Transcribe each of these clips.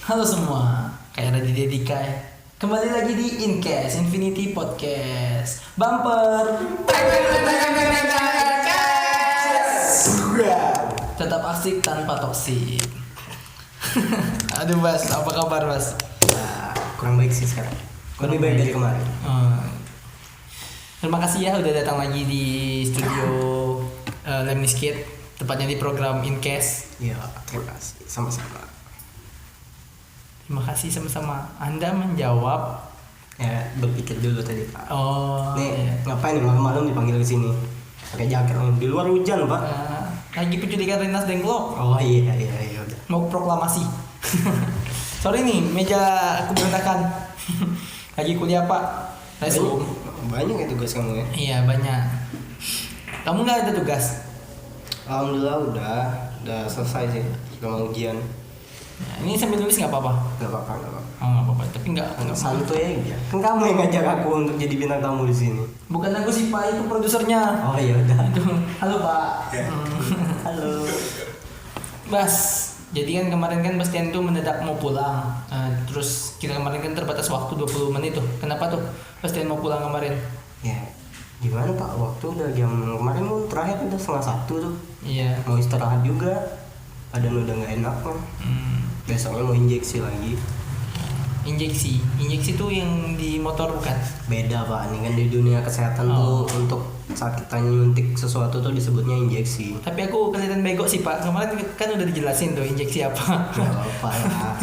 Halo semua, kayak ada di Dedika ya. Kembali lagi di Incast Infinity Podcast Bumper. Tetap asik tanpa toksik. Aduh Bas, apa kabar Bas? Kurang baik sih sekarang. Lebih baik dari kemarin. Terima kasih ya udah datang lagi di studio Lemniskit, tepatnya di program Incast. Iya, terima kasih. Sama-sama. Terima kasih sama-sama. Anda menjawab. Ya, berpikir dulu tadi, Pak. Oh, Nih, iya. ngapain nih malam-malam dipanggil ke sini? Pakai jaket. Di luar hujan, Pak. Lagi penculikan Rentas Dengklok. Oh iya udah. Mau proklamasi. Sorry nih, meja aku berantakan. Lagi kuliah Pak. Resum. Banyak ya tugas kamu ya? Iya banyak. Kamu nggak ada tugas? Alhamdulillah udah selesai sih. Sudah mau ujian. Nah, ini sambil nulis nggak apa-apa. Gak apa-apa. Oh nggak apa-apa. Tapi nggak Santuy aja. Kan kamu yang ngajak aku untuk jadi bintang tamu di sini. Bukan aku sih Pak, itu produsernya. Oh iya udah. Itu. Halo Pak. Halo. Bas. Jadi kan kemarin kan Bastian tuh mendadak mau pulang. Terus kita kemarin kan terbatas waktu 20 menit tuh. Kenapa tuh Bastian mau pulang kemarin? Ya, gimana Pak? Waktu udah jam kemarin tuh terakhir udah 1:30 tuh. Iya. Mau istirahat juga. Badan udah nggak enak kan. Besoknya mau injeksi lagi. Injeksi tuh yang di motor bukan? Beda Pak, ini kan di dunia kesehatan tuh untuk saat kita nyuntik sesuatu tuh disebutnya injeksi. Tapi aku kelihatan bego sih Pak. Kemarin kan udah dijelasin tuh injeksi apa. Gak apa-apa lah.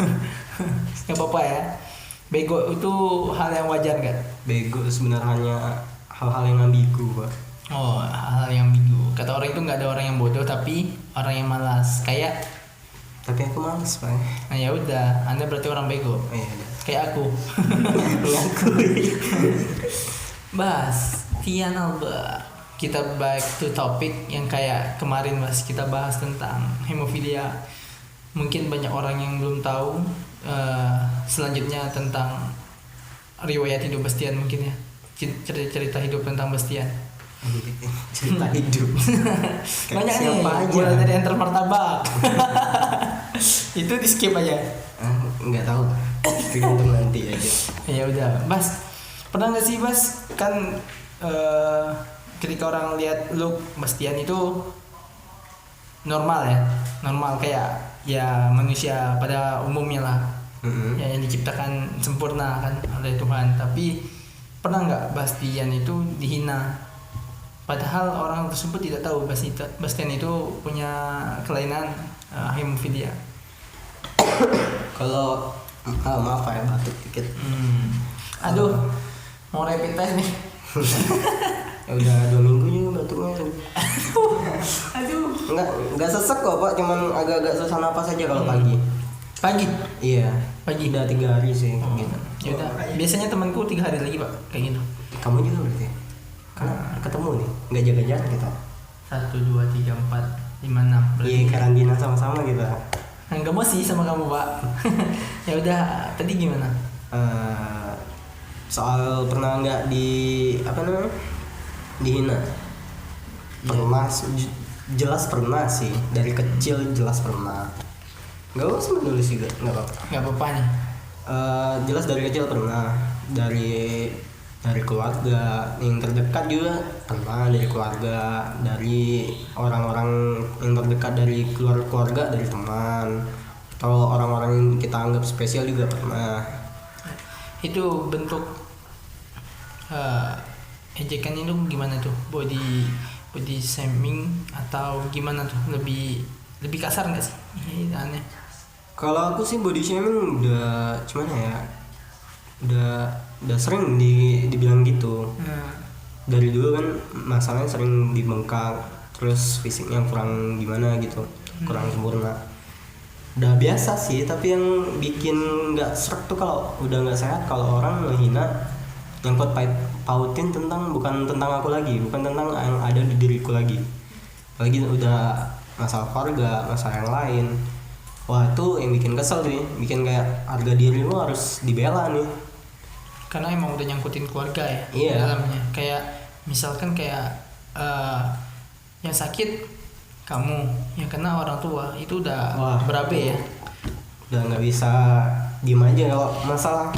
Gak apa-apa ya. Bego itu hal yang wajar gak? Bego sebenarnya hal-hal yang ambigu Pak. Oh, hal yang ambigu. Kata orang itu nggak ada orang yang bodoh tapi orang yang malas. Kayak, Tapi aku males Pak. nah ya udah. Anda berarti orang bego. Oh iya udah. Kayak aku. Mengakui. Bastian Albert. Kita back to topic yang kayak kemarin Mas, kita bahas tentang hemofilia. Mungkin banyak orang yang belum tahu. Selanjutnya tentang riwayat hidup Bastian mungkin ya. Cerita hidup tentang Bastian. Cerita hidup. Banyak nih. Siapa aja? Mulai dari enter martabak. Itu di skip aja. Nggak tahu. Tergantung nanti aja. Ya udah, Bas. Pernah nggak sih Bas kan ketika orang lihat look Bastian itu normal ya, normal kayak ya manusia pada umumnya lah, ya yang diciptakan sempurna kan oleh Tuhan. Tapi pernah nggak Bastian itu dihina? Padahal orang tersebut tidak tahu Bastian itu punya kelainan hemofilia. Kalau maaf ya batuk dikit. Aduh, mau rapid test nih. Ya udah 2 minggu juga batuknya. Aduh. Enggak sesek kok Pak, cuman agak-agak susah napas aja kalau pagi. Pagi. Iya. Pagi. Udah 3 hari sih gitu. Ya udah. Biasanya temanku 3 hari lagi Pak kayak gitu. Kamu juga berarti? Karena ketemu nih, nggak jaga jarak kita. 1, 2, 3, 4, 5, 6. Iya karantina sama-sama kita. Enggak mau sih sama kamu Pak. Ya udah. Tadi gimana? Soal pernah nggak dihina? Pernah, jelas pernah sih. Dari kecil jelas pernah. Nggak usah menulis juga, nggak apa-apa. Enggak apa-apa nih. Jelas dari kecil pernah, dari keluarga yang terdekat juga pernah, dari keluarga, dari orang-orang yang terdekat, dari keluarga, dari teman, atau orang-orang yang kita anggap spesial juga pernah. Itu bentuk ejekan itu gimana tuh? Body shaming atau gimana tuh? Lebih kasar nggak sih? Aneh. Kalau aku sih body shaming udah gimana ya? Udah sering dibilang gitu. Dari dulu kan masalahnya sering dibengkak, terus fisiknya kurang gimana gitu, kurang sempurna. Udah biasa sih, tapi yang bikin nggak srek tuh kalau udah nggak sehat kalau orang menghina nyangkut pautin bukan tentang aku lagi, bukan tentang yang ada di diriku lagi. Apalagi udah masalah keluarga, masalah yang lain. Wah itu yang bikin kesel sih, bikin kayak harga diri lu harus dibela nih. Karena emang udah nyangkutin keluarga ya. Iya. Dalamnya kayak misalkan kayak yang sakit kamu, yang kena orang tua, itu udah berabe ya. udah nggak bisa diem aja. Kalau masalah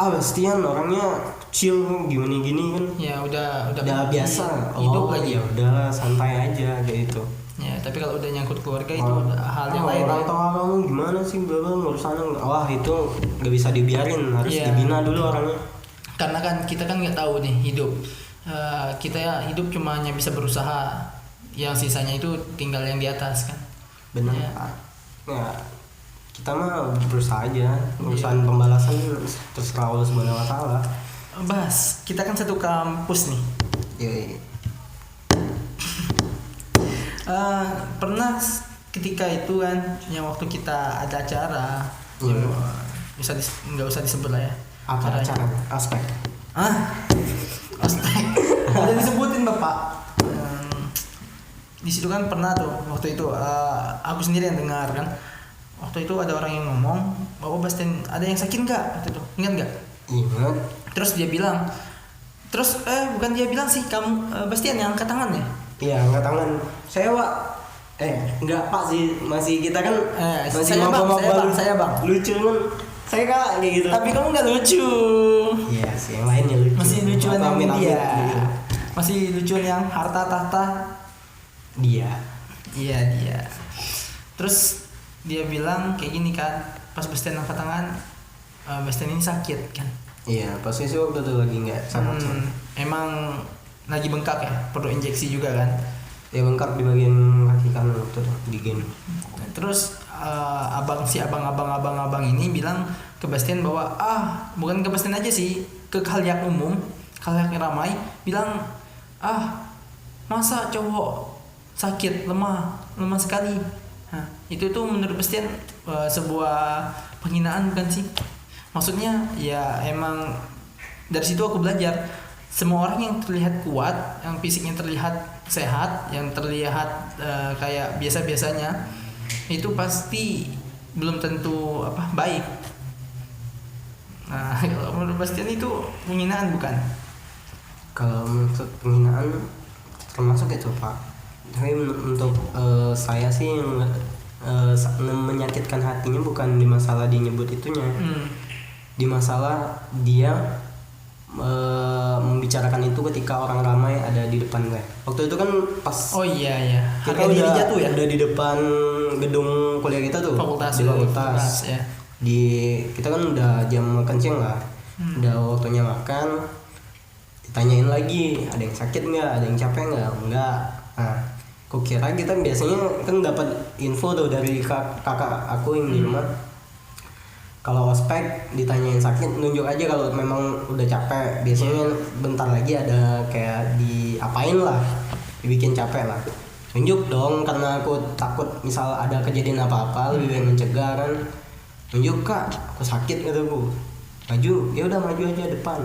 Bastian orangnya chill gimana gini kan ya udah biasa hidup lagi ya udah santai aja kayak gitu. Ya tapi kalau udah nyangkut keluarga itu hal yang lain. Orang tua kamu gimana sih bang urusannya, wah itu nggak bisa dibiarin, harus dibina dulu orangnya. Karena kan kita kan nggak tahu nih hidup, kita ya hidup cuma hanya bisa berusaha, yang sisanya itu tinggal yang di atas kan. Benar ya kita mah berusaha aja, urusan pembalasan terserah Allah Subhanahu wa Ta'ala. Bas, kita kan satu kampus nih. Iya. Pernah ketika itu kan yang waktu kita ada acara, nggak usah disebut lah ya. Apa acara? Aspek. Aspek. Udah disebutin bapak. Di situ kan pernah tuh waktu itu aku sendiri yang dengar kan. Waktu itu ada orang yang ngomong bahwa Bastian ada yang sakit nggak waktu itu, ingat nggak? Ingat. Terus dia bilang, bukan dia bilang sih, kamu Bastian yang angkat tangan ya? Iya angkat tangan. Saya Pak. Enggak Pak sih, masih kita kan masih saya bang. Lucu kan? Saya Kak kayak gitu. Tapi kamu nggak lucu. Iya sih, yang lainnya lucu. Masih lucuan yang dia. Gitu. Masih lucuan yang harta tahta. Dia. Terus dia bilang kayak gini kan, pas Bastian angkat tangan, Bastian ini sakit kan? Iya, posisi waktu itu lagi nggak sangat. Emang lagi bengkak ya, perlu injeksi juga kan? Ya bengkak di bagian kaki kanan waktu itu di gen. Terus abang ini bilang ke Bastian bahwa bukan ke Bastian aja sih, ke khalayak umum, khalayak ramai, bilang masa cowok sakit lemah sekali. Nah, itu tuh menurut Bastian sebuah penghinaan bukan sih? Maksudnya ya emang dari situ aku belajar semua orang yang terlihat kuat, yang fisiknya terlihat sehat, yang terlihat kayak biasa-biasanya itu pasti belum tentu baik. Nah, kalau menurut Bastian itu penghinaan bukan? Kalau maksud penghinaan termasuk itu Pak. Tapi untuk saya sih yang menyakitkan hatinya bukan di masalah dia nyebut itunya, di masalah dia membicarakan itu ketika orang ramai ada di depan gue. Waktu itu kan pas kita udah di depan gedung kuliah kita tuh, di fakultas. Ya. Kita kan udah jam makan siang lah, udah waktunya makan. Ditanyain lagi, ada yang sakit nggak, ada yang capek nggak? Nah, kukira kita biasanya kan dapat info tuh dari kakak aku yang di rumah. Kalau ospek ditanyain sakit, nunjuk aja kalau memang udah capek. Biasanya bentar lagi ada kayak diapain lah, dibikin capek lah. Nunjuk dong, karena aku takut misal ada kejadian apa-apa, lebih baik mencegah kan. Nunjuk Kak, aku sakit kataku. Maju, ya udah maju aja depan.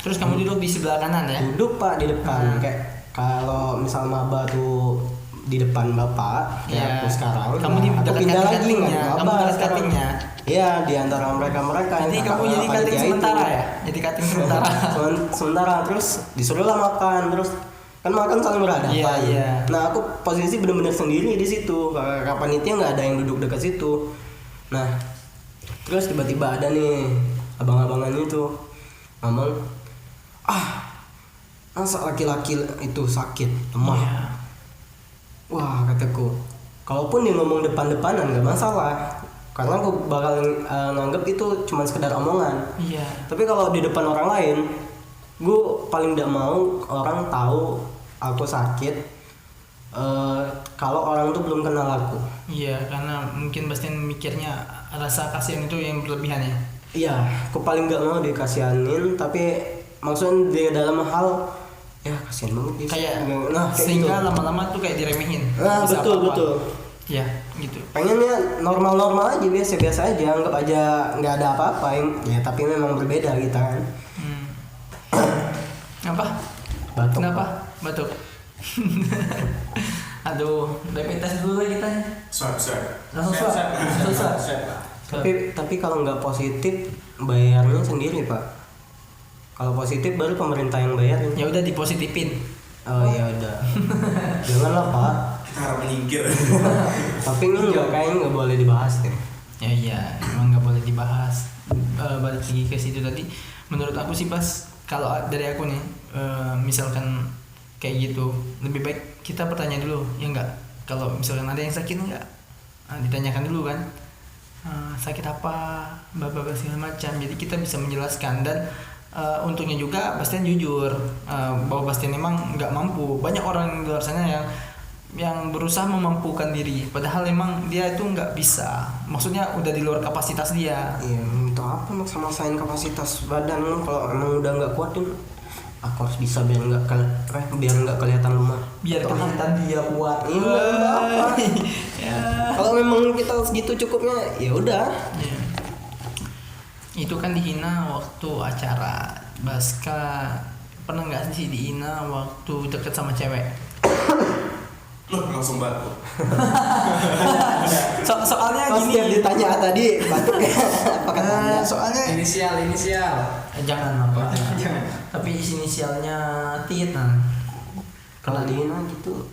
Terus kamu duduk di sebelah kanan ya? Duduk Pak di depan. Kayak kalau misal maba tuh di depan bapak, kayak aku sekarang. Kamu aku pindah lagi kamu dekat cuttingnya. Iya, di antara mereka. Jadi kamu jadi cutting sementara ya? Jadi cutting sementara. Sementara terus disuruh lah makan, terus kan makan saling berhadapan. Iya. Nah aku posisi benar-benar sendiri di situ. Kapan itu nggak ada yang duduk dekat situ. Nah terus tiba-tiba ada nih abang-abangan itu ngomong, masa laki-laki itu sakit lemah. Iya. Wah kataku, kalaupun dia ngomong depan-depanan nggak masalah, karena aku bakal nganggep itu cuma sekedar omongan. Iya. Tapi kalau di depan orang lain, gue paling tidak mau orang tahu aku sakit. Kalau orang tuh belum kenal aku. Iya, karena mungkin Bastian mikirnya rasa kasihan itu yang berlebihan ya. Iya, aku paling nggak mau dikasihanin, tapi maksudnya di dalam hal ya kasihan banget dia. Kayak gitu. sehingga lama-lama tuh kayak diremehin. Nah betul. Ya gitu. Pengennya normal-normal aja, biasa aja, anggap aja nggak ada apa-apa. Ya tapi memang berbeda kita kan. Apa? Batuk. Kenapa? Batuk. Aduh, rapid test dulu lah kita. Langsung swab. Tapi kalau nggak positif bayarnya sendiri Pak. Kalau positif baru pemerintah yang bayarin. Ya udah dipositifin. Oh ya udah. Janganlah Pak. Harap menyingkir. Tapi ini kayaknya nggak boleh dibahas deh. Ya iya, emang nggak boleh dibahas. Balik lagi ke situ tadi. Menurut aku sih pas kalau dari aku nih, misalkan kayak gitu, lebih baik kita bertanya dulu, ya enggak. Kalau misalkan ada yang sakit enggak, ditanyakan dulu kan, sakit apa, bapak segala macam. Jadi kita bisa menjelaskan dan untungnya juga Bastian jujur bahwa Bastian memang nggak mampu. Banyak orang di luar sana yang berusaha memampukan diri padahal emang dia itu nggak bisa, maksudnya udah di luar kapasitas dia. Iya, untuk apa maksa-maksain kapasitas badan lu kalau emang udah nggak kuatin. Aku harus bisa biar nggak kelihatan lemah, Biar kelihatan dia kuat. Iya, apa? Ya. Kalau memang kita segitu cukupnya ya udah. Ya. Itu kan dihina waktu acara Baska. Pernah nggak sih dihina waktu deket sama cewek? Loh, langsung batuk. Soalnya Pas dia gini. ditanya tadi batuk ya apa katanya? Soalnya Inisial. jangan apa. Jangan. Tapi inisialnya Tit. Nah. Kalau dihina gitu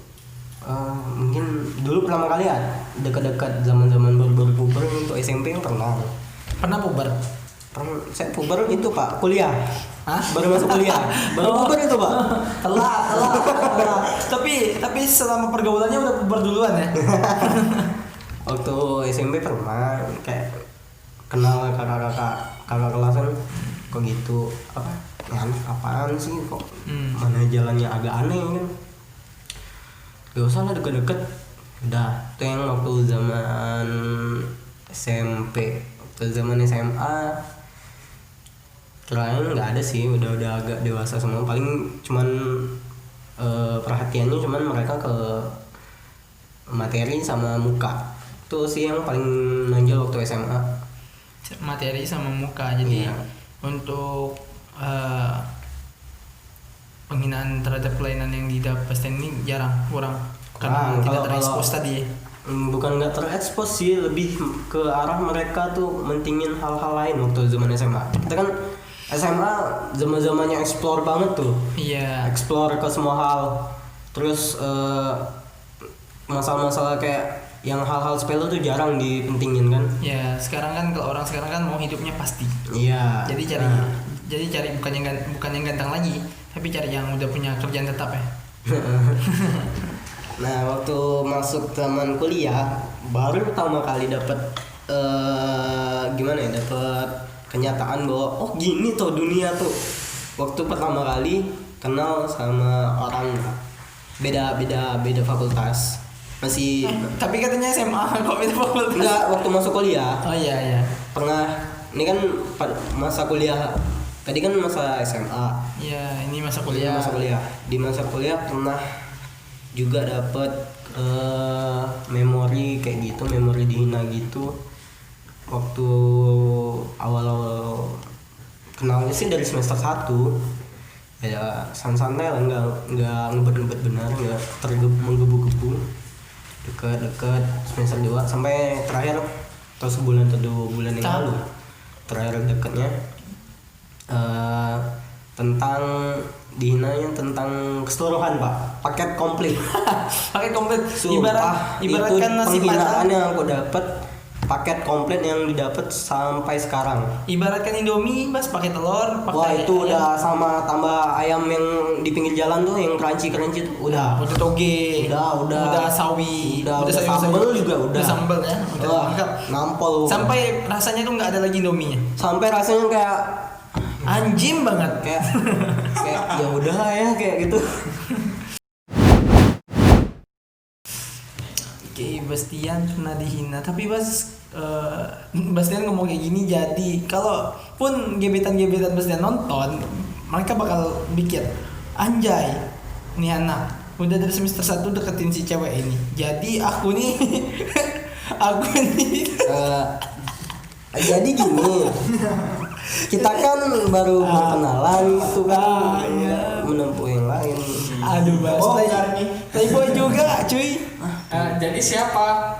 mungkin dulu pertama kali ya dekat-dekat zaman-zaman baru-baru puber untuk SMP pernah Pernah puber? saya puber itu Pak kuliah. Hah? Baru masuk kuliah baru puber itu Pak. Telat. Tapi selama pergaulannya udah puber duluan ya. Waktu SMP pernah kayak kenal kakak kelasan kok gitu apa ya, apaan sih kok mana jalannya agak aneh kan. Gak usah lah deket-deket. Udah itu yang waktu zaman SMP. Waktu zaman SMA kirain nggak ada sih, udah agak dewasa semua. Paling cuman perhatiannya cuman mereka ke materi sama muka. Itu sih yang paling menonjol waktu SMA. Materi sama muka. Jadi Iya. untuk penghinaan terhadap kelainan yang didapat ini kurang karena tidak Kalau- terekspos tadi. Bukan nggak terekspos sih, lebih ke arah mereka tuh mentingin hal-hal lain waktu zaman SMA. Kita kan SMA zaman-zamannya explore banget tuh, Iya. explore ke semua hal. Terus masalah-masalah kayak yang hal-hal sepele tuh jarang dipentingin kan. Ya sekarang kan kalau orang sekarang kan mau hidupnya pasti. Iya. Jadi cari bukan yang ganteng lagi, tapi cari yang udah punya kerjaan tetap ya. Nah waktu masuk zaman kuliah baru pertama kali dapat gimana ya, dapat kenyataan bahwa oh gini tuh dunia tuh. Waktu pertama kali kenal sama orang beda fakultas masih Tapi katanya SMA kok beda fakultas. enggak waktu masuk kuliah Oh iya. pernah. Ini kan masa kuliah, tadi kan masa SMA. Iya, ini masa Di kuliah. masa kuliah, di masa kuliah pernah juga dapat memori kayak gitu, memori dihina gitu. Waktu awal-awal kenalnya sih dari semester 1 ya santai lah, nggak ngebet benar, nggak menggebu-gebu, dekat semester 2 sampai terakhir atau sebulan atau 2 bulan yang lalu terakhir dekatnya tentang dihinanya tentang keseluruhan Pak, paket komplit. Pakai komplit. Sumpah, Ibaratkan itu nasi penghinaan padang. yang aku dapat, paket komplit yang didapat sampai sekarang. Ibaratkan Indomie, Mas pakai telur, pakai Wah itu ayam. udah sama tambah ayam yang di pinggir jalan tuh yang crunchy tuh udah. Udah toge. Udah sawi. Udah sambel juga udah. Sambel ya. Udah Wah, lengkap. nampol. Sampai rasanya tuh nggak ada lagi Indominya. Sampai rasanya kayak Anjing banget. kayak ya udah lah ya kayak gitu. Oke, Bastian pernah dihina, tapi Bastian ngomong kayak gini jadi kalau pun gebetan Bastian nonton, mereka bakal mikir anjay, nih anak udah dari semester 1 deketin si cewek ini. Jadi aku nih Jadi gini, kita kan baru berkenalan itu kan, menempuh yang lain. aduh Bas, playboy juga cuy. Jadi siapa?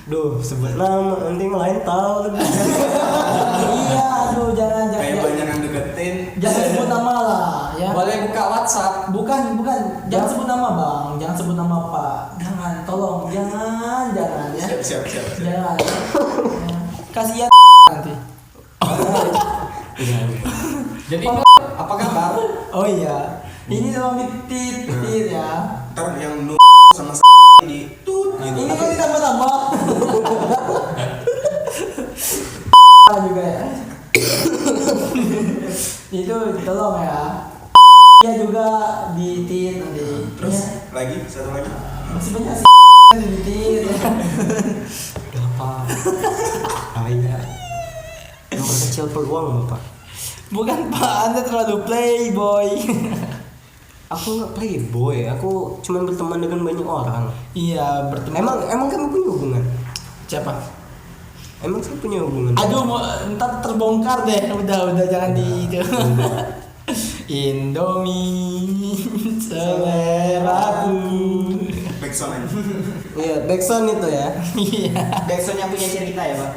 Duh, sebut nama nanti yang lain tahu. Iya, aduh jangan Kayak banyak yang deketin. jangan sebut nama lah ya. Boleh buka WhatsApp. Bukan, jangan sebut nama Bang, jangan sebut nama Pak. Jangan, tolong, jangan. jangan ya. Siap. Jangan. Kasihan nanti. Jadi apa kabar? Oh iya. Ini sama tit ya. Ntar yang sama di tut gitu. Ini kan ditambah-tambah. juga ya. Itu tolong ya. Ya juga di tit nanti. Terus Ya. lagi satu lagi. Masih banyak sih di tit. Udah apa? Kaya. Yang kecil peluang bapak. Bukan Pak, Anda terlalu playboy. Aku nggak playboy, aku cuma berteman dengan banyak orang. Iya, berteman. Emang kamu punya hubungan? Siapa? Emang saya punya hubungan? Aduh, ntar terbongkar deh. Udah jangan di Indomie seleraku. Backsound aja. Iya, backsound itu ya. Iya. Backsound yang punya cerita ya Pak.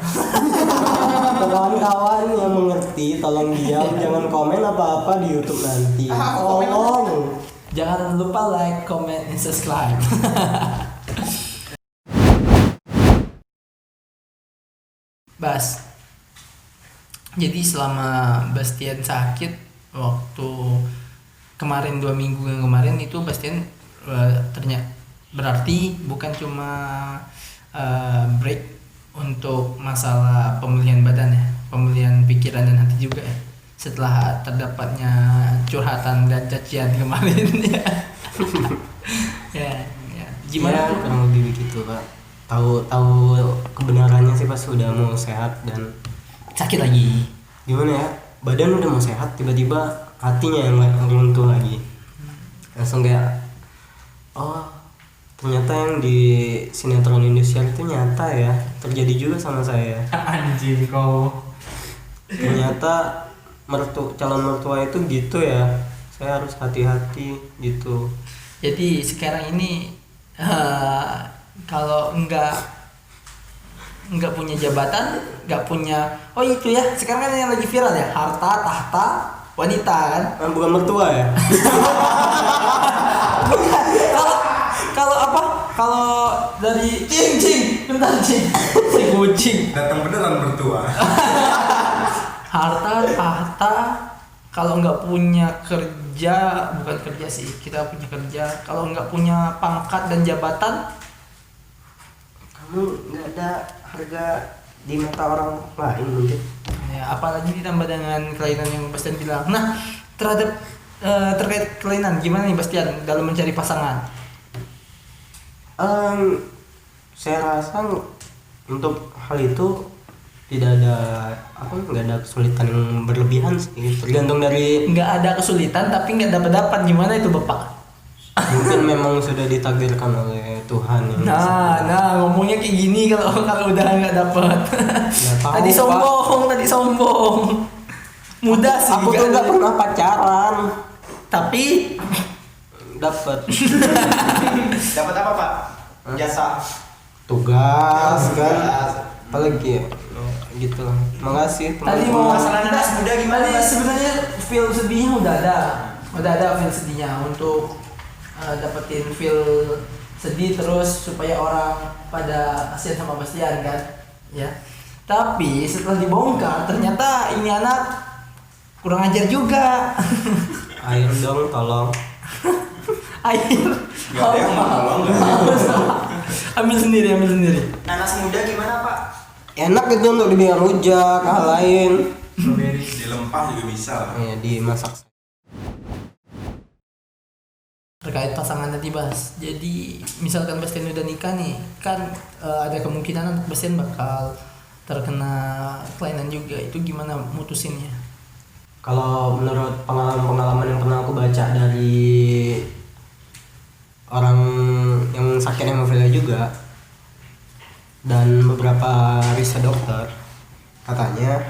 Kawan-kawan yang mengerti, tolong diam, jangan komen apa-apa di YouTube nanti. Tolong. Jangan lupa like, comment, and subscribe. Bas. Jadi selama Bastian sakit waktu kemarin 2 minggu yang kemarin itu Bastian ternyata berarti bukan cuma break untuk masalah pemulihan badan ya, pemulihan pikiran dan hati juga ya. Setelah terdapatnya curhatan dan cacian kemarin ya. ya. Gimana tuh? Kurang lebih begitu, Pak. Tahu kebenarannya sih pas udah mau sehat dan Sakit lagi. gimana ya? Badan udah mau sehat, tiba-tiba hatinya yang runtuh lagi. Langsung kayak ternyata yang di sinetron Indonesia itu nyata ya, terjadi juga sama saya. Anjing kau. Ternyata calon mertua itu gitu ya, saya harus hati-hati gitu. Jadi sekarang ini kalau enggak punya jabatan, enggak punya, oh itu ya sekarang kan yang lagi viral ya, harta tahta wanita kan. Bukan mertua ya. Kalau dari cing bentar cing si kucing Datang beneran bertua. harta tahta, kalau nggak punya kerja, bukan kerja sih, kita punya kerja, kalau nggak punya pangkat dan jabatan, Kamu nggak ada harga di mata orang lain mungkin. ya apalagi ditambah dengan kelainan yang Bastian bilang. Nah, terkait kelainan gimana nih Bastian dalam mencari pasangan? Saya rasa untuk hal itu nggak ada kesulitan yang berlebihan sih, tergantung dari Nggak ada kesulitan tapi nggak dapat gimana itu Bapak? mungkin memang sudah ditakdirkan oleh Tuhan yang Nah ngomongnya kayak gini kalau udah nggak dapat. tahu, Tadi sombong. Mudah sih. aku tuh nggak pernah pacaran Tapi dapat Dapat apa Pak? Jasa. tugas kan apalagi ya gitu lah. Makasih tadi teman-teman. mau Masalah anak muda gimana, Tadi Mas? sebenarnya feel sedihnya udah ada feel sedihnya untuk dapetin feel sedih terus supaya orang pada kasihan sama Bastian kan, ya. Tapi setelah dibongkar ternyata ini anak kurang ajar juga. Air dong tolong. Air. Gak ada yang mau tolong, gak ada yang mau tolong. Ambil sendiri. Nanas muda gimana Pak? Enak itu untuk dibikin rujak, hal lain. Dilempah juga bisa lah. Ya, dimasak. Terkait pasangan tadi Bas, jadi misalkan Bastian udah nikah nih, kan ada kemungkinan anak Bastian bakal terkena kelainan juga. Itu gimana mutusinnya? Kalau menurut pengalaman yang pernah aku baca dari orang yang sakit hemofilia juga dan beberapa riset dokter, katanya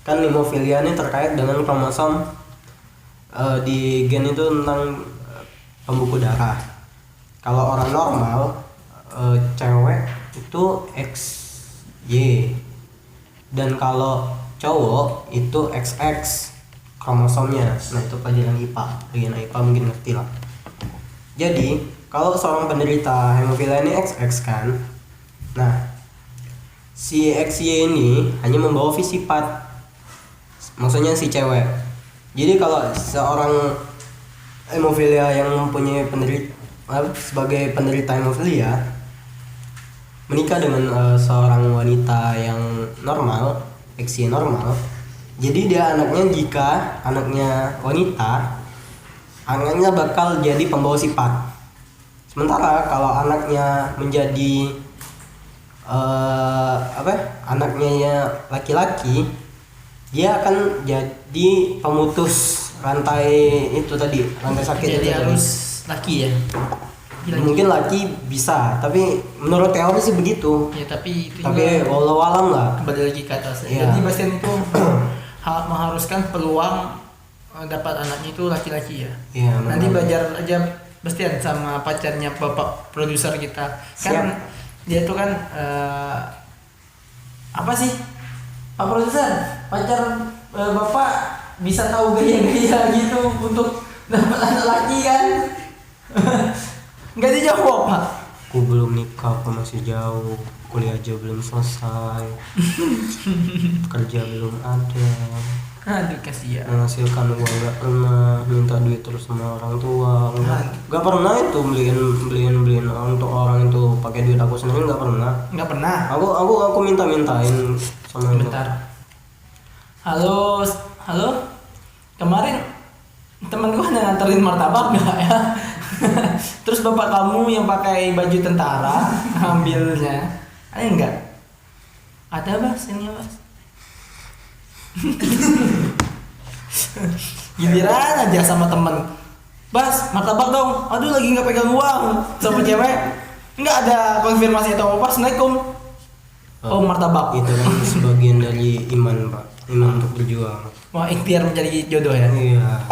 kan hemofilia ini terkait dengan kromosom di gen itu tentang pembuku darah. Kalau orang normal cewek itu XY dan kalau cowok itu XX kromosomnya. Nah itu pelajaran IPA, bagian IPA mungkin ngerti lah. Jadi kalau seorang penderita hemofilia ini XX kan, Nah, si XY ini hanya membawa sifat, maksudnya si cewek. Jadi kalau seorang hemofilia yang mempunyai sebagai penderita hemofilia menikah dengan seorang wanita yang normal, XY normal, jadi dia anaknya, jika anaknya wanita, anaknya bakal jadi pembawa sifat. Sementara kalau anaknya menjadi anaknya ya laki-laki, dia akan jadi pemutus rantai itu tadi, rantai sakit Jadi itu harus tadi. laki ya. Mungkin laki bisa, tapi menurut teori sih begitu. Ya tapi itu Tapi walau alam lah. kembali lagi ke atas. Iya. Jadi Bastian itu mengharuskan peluang dapat anaknya itu laki-laki ya. Iya. Nanti memang. belajar aja Bastian sama pacarnya bapak produser kita. Kan Siap. dia tuh kan apa sih? Pak produser, pacar bapak bisa tahu gaya-gaya gitu untuk dapat anak laki kan? Nggak dijawab Pak. Aku belum nikah, aku masih jauh. Kuliah aja belum selesai. Kerja belum ada. Aduh kasihan. Menghasilkan uang nggak pernah, minta duit terus sama orang tua. Nggak pernah itu beliin untuk orang itu pakai duit aku sendiri, nggak pernah. Nggak pernah. Aku mintain sama itu. Bentar. Halo. Kemarin temen gua ada nganterin martabak nggak ya? Terus bapak kamu yang pakai baju tentara ambilnya, ada nggak? Ada Bas, ini ya Bas. Giliran aja sama temen. Bas, martabak dong. Aduh lagi nggak pegang uang sama cewek. Nggak ada konfirmasi atau apa. Assalamualaikum. Oh martabak. Itu kan sebagian dari iman, Pak. Iman untuk berjuang. Wah ikhtiar mencari jodoh ya. Iya.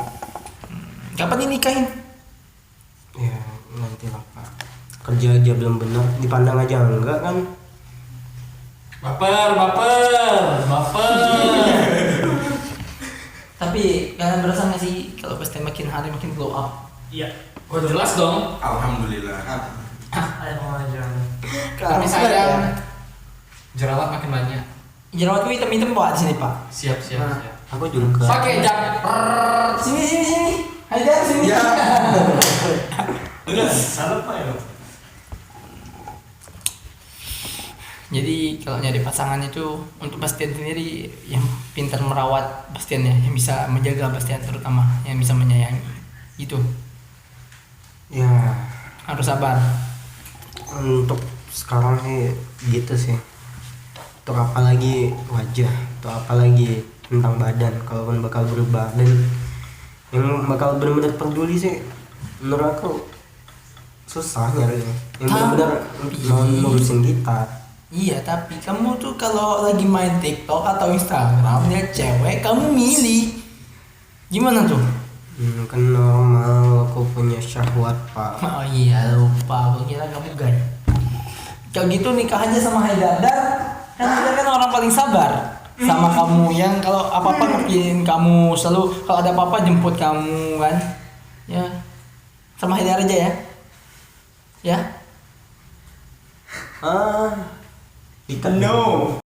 Kapan dinikahin? Ya nanti lah Pak. Kerja aja belum benar, dipandang aja enggak kan? Baper. Tapi kalian berasa nggak sih kalau pasti makin hari makin glow up? Iya. Oh jelas dong. Alhamdulillah. Kami sayang. Jerawat makin banyak. Jerawat gue hitam-hitam Pak di sini Pak. Siap. Nah. Aku juga. Pakai jam. Sini. Haidar sini. Ya. Udah, salah Pak ya. Jadi kalau nyari pasangan itu untuk Bastian sendiri yang pintar merawat Bastian ya, yang bisa menjaga Bastian terutama, yang bisa menyayangi. Gitu. Ya, Harus sabar. untuk sekarang sih gitu sih. Untuk apa lagi wajah, untuk apa lagi tentang badan, kalaupun bakal berubah, dan yang bakal benar-benar peduli sih menurut aku susah nyari yang benar-benar mau ngurusin kita. Iya, tapi kamu tuh kalau lagi main TikTok atau Instagram lihat cewek, kamu milih. Gimana tuh? Kan normal, aku punya syahwat Pak. Oh iya, lupa. Aku kira kamu gay. Kalau gitu nikah aja sama Haidar. Kan Haidar kan orang paling sabar sama kamu, yang kalau apa-apa ngertiin kamu, selalu kalau ada apa-apa jemput kamu kan. Ya. Sama Haidar aja ya. Ya. Ikan no.